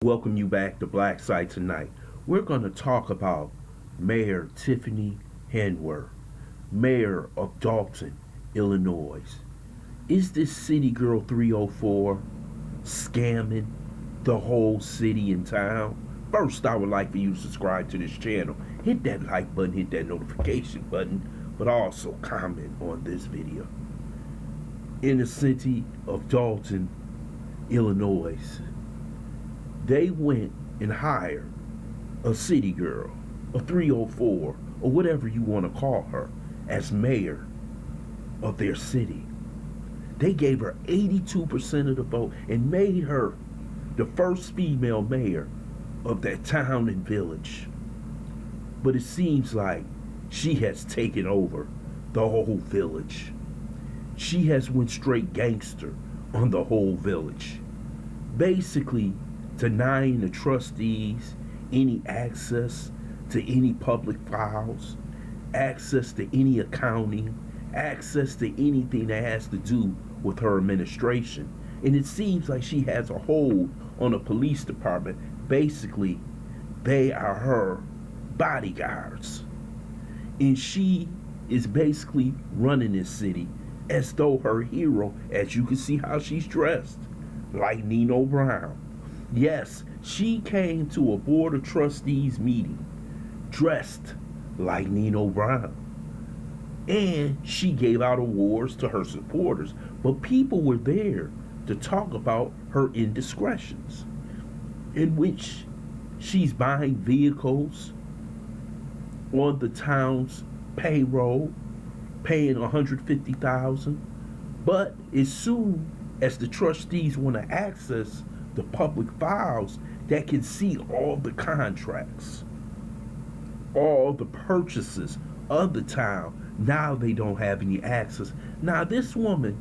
Welcome you back to Black Site tonight. We're going to talk about Mayor Tiffany Henyard, Mayor of Dolton, Illinois. Is this City Girl 304 scamming the whole city and town? First, I would like for you to subscribe to this channel. Hit that like button, hit that notification button, but also comment on this video. In the city of Dolton, Illinois, they went and hired a city girl, a 304, or whatever you want to call her, as mayor of their city. They gave her 82% of the vote and made her the first female mayor of that town and village. But it seems like she has taken over the whole village. She has went straight gangster on the whole village. Basically, denying the trustees any access to any public files, access to any accounting, access to anything that has to do with her administration. And it seems like she has a hold on the police department. Basically, they are her bodyguards. And she is basically running this city as though her hero, as you can see how she's dressed, like Nino Brown. Yes, she came to a board of trustees meeting dressed like Nino Brown. And she gave out awards to her supporters, but people were there to talk about her indiscretions, in which she's buying vehicles on the town's payroll, paying $150,000. But as soon as the trustees want to access the public files that can see all the contracts, all the purchases of the town, now they don't have any access. Now this woman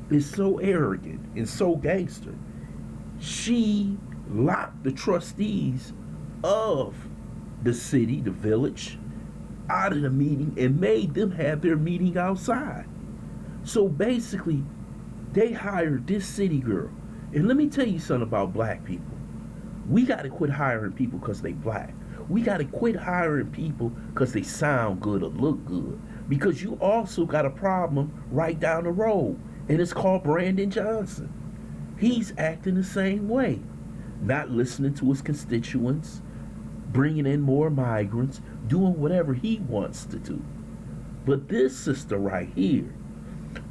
is so arrogant and so gangster. She locked the trustees of the city, the village, out of the meeting and made them have their meeting outside. So basically, they hired this city girl. And let me tell you something about black people. We got to quit hiring people because they black. We got to quit hiring people because they sound good or look good. Because you also got a problem right down the road, and it's called Brandon Johnson. He's acting the same way, not listening to his constituents, bringing in more migrants, doing whatever he wants to do. But this sister right here,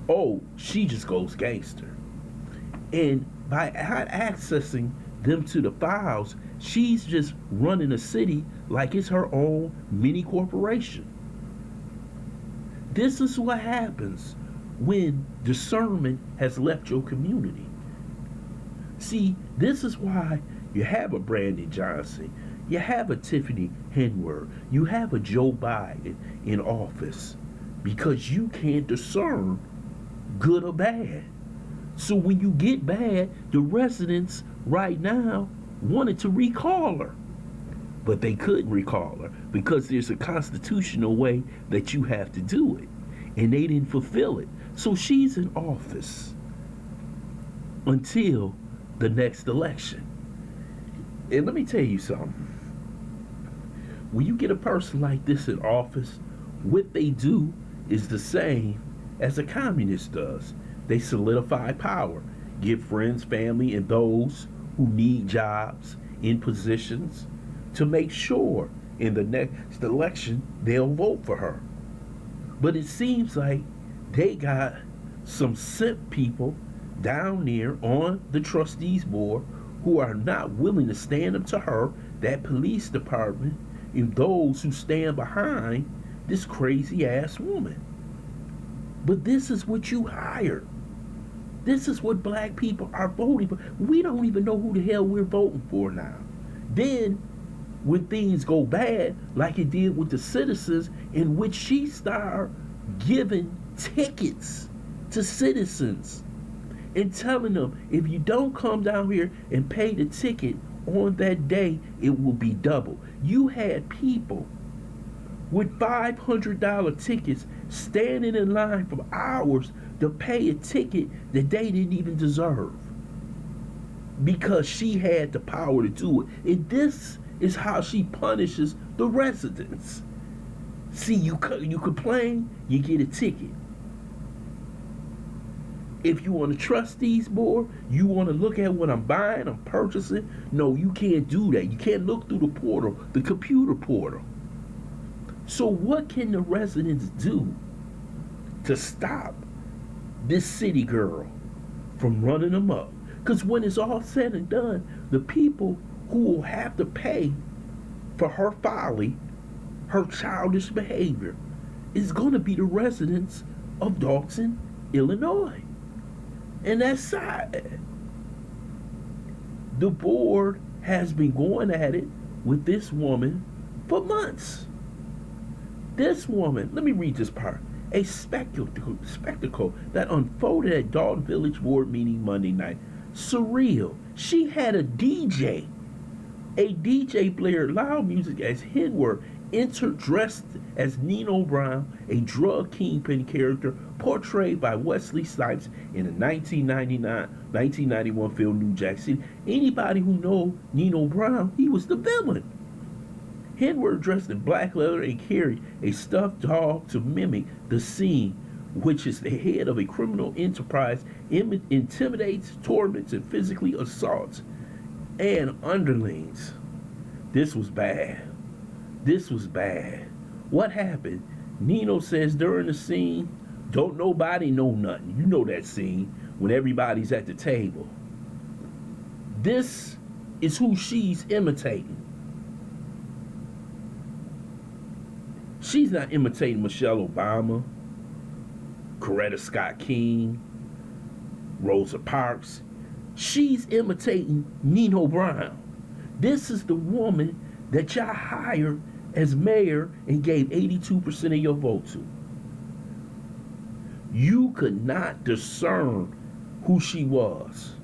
oh, she just goes gangster. And by not accessing them to the files, she's just running a city like it's her own mini corporation. This is what happens when discernment has left your community. See, this is why you have a Brandon Johnson, you have a Tiffany Henyard, you have a Joe Biden in office, because you can't discern good or bad. So when you get bad, the residents right now wanted to recall her. But they couldn't recall her because there's a constitutional way that you have to do it. And they didn't fulfill it. So she's in office until the next election. And let me tell you something. When you get a person like this in office, what they do is the same as a communist does. They solidify power, give friends, family, and those who need jobs in positions to make sure in the next election they'll vote for her. But it seems like they got some simp people down there on the trustees board who are not willing to stand up to her, that police department, and those who stand behind this crazy ass woman. But this is what you hired. This is what black people are voting for. We don't even know who the hell we're voting for now. Then, when things go bad, like it did with the citizens, in which she started giving tickets to citizens and telling them, if you don't come down here and pay the ticket on that day, it will be double. You had people with $500 tickets standing in line for hours to pay a ticket that they didn't even deserve. because she had the power to do it. And this is how she punishes the residents. See, you complain, you get a ticket. If you want to trust these boys, you want to look at what I'm buying, I'm purchasing. No, you can't do that. You can't look through the portal, the computer portal. So what can the residents do to stop this city girl from running them up? Because when it's all said and done, the people who will have to pay for her folly, her childish behavior, is going to be the residents of Dolton, Illinois. And that's sad. The board has been going at it with this woman for months. This woman, let me read this part. A spectacle that unfolded at Dolton Village Board meeting Monday night. Surreal. She had a DJ. A DJ blared loud music as Henyard entered dressed as Nino Brown, a drug kingpin character portrayed by Wesley Snipes in the 1991 film New Jack City. Anybody who knows Nino Brown, he was the villain. Henyard dressed in black leather and carried a stuffed dog to mimic the scene, which is the head of a criminal enterprise, intimidates, torments, and physically assaults and underlings. This was bad. This was bad. What happened? Nino says during the scene, don't nobody know nothing. You know that scene when everybody's at the table. This is who she's imitating. She's not imitating Michelle Obama, Coretta Scott King, Rosa Parks. She's imitating Nino Brown. This is the woman that y'all hired as mayor and gave 82% of your vote to. You could not discern who she was.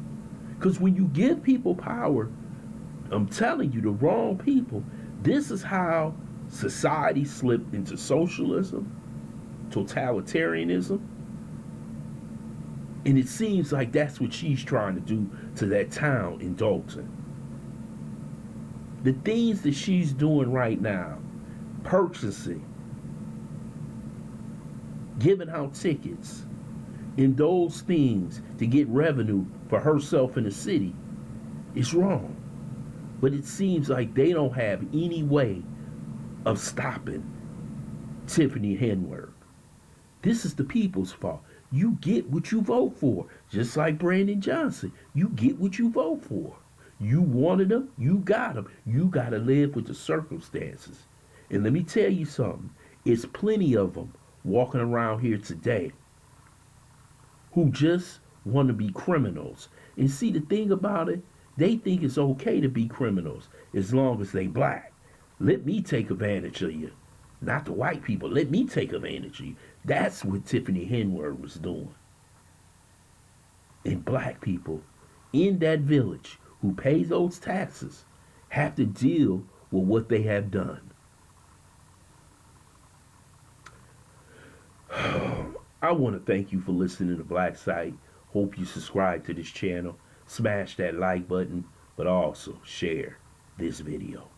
Because when you give people power, I'm telling you, the wrong people, this is how society slipped into socialism, totalitarianism, and it seems like that's what she's trying to do to that town in Dolton. The things that she's doing right now, purchasing, giving out tickets, and those things to get revenue for herself in the city, is wrong. But it seems like they don't have any way of stopping Tiffany Henyard. This is the people's fault. You get what you vote for. Just like Brandon Johnson. You get what you vote for. You wanted them, you got them. You got to live with the circumstances. And let me tell you something. It's plenty of them walking around here today who just want to be criminals. And see, the thing about it, they think it's okay to be criminals as long as they black. Let me take advantage of you. Not the white people. Let me take advantage of you. That's what Tiffany Henyard was doing. And black people in that village who pay those taxes have to deal with what they have done. I want to thank you for listening to Black Site. Hope you subscribe to this channel. Smash that like button, but also share this video.